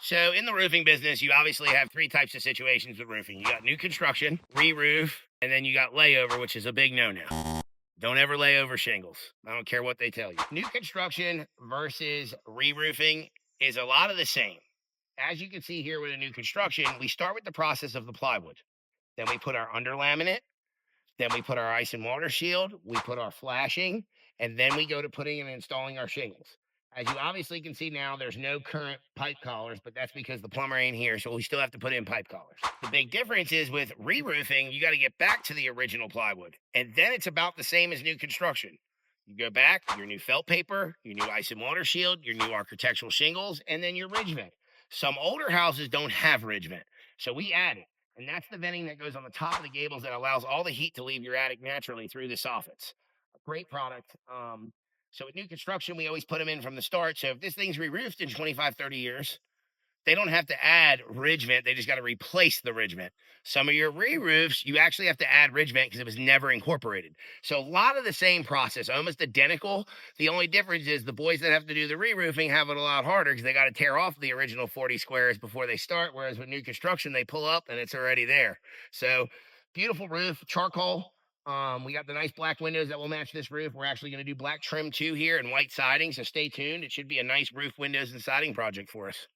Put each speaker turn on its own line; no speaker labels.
So in the roofing business, you obviously have three types of situations with roofing. You got new construction, re-roof, and then you got layover, which is a big no-no. Don't ever lay over shingles. I don't care what they tell you. New construction versus re-roofing is a lot of the same. As you can see here with a new construction, we start with the process of the plywood. Then we put our under laminate. Then we put our ice and water shield, we put our flashing, and then we go to putting and installing our shingles. As you obviously can see now, there's no current pipe collars, but that's because the plumber ain't here, so we still have to put in pipe collars. The big difference is with re-roofing, you got to get back to the original plywood, and then it's about the same as new construction. You go back, your new felt paper, your new ice and water shield, your new architectural shingles, and then your ridge vent. Some older houses don't have ridge vent, so we add it. And that's the venting that goes on the top of the gables that allows all the heat to leave your attic naturally through the soffits. A great product. So with new construction, we always put them in from the start. So if this thing's re-roofed in 25, 30 years, they don't have to add ridge vent. They just got to replace the ridge vent. Some of your re-roofs, you actually have to add ridge vent because it was never incorporated. So a lot of the same process, almost identical. The only difference is the boys that have to do the re-roofing have it a lot harder because they got to tear off the original 40 squares before they start. Whereas with new construction, they pull up and it's already there. So beautiful roof, charcoal. We got the nice black windows that will match this roof. We're actually going to do black trim too here and white siding. So stay tuned. It should be a nice roof, windows, and siding project for us.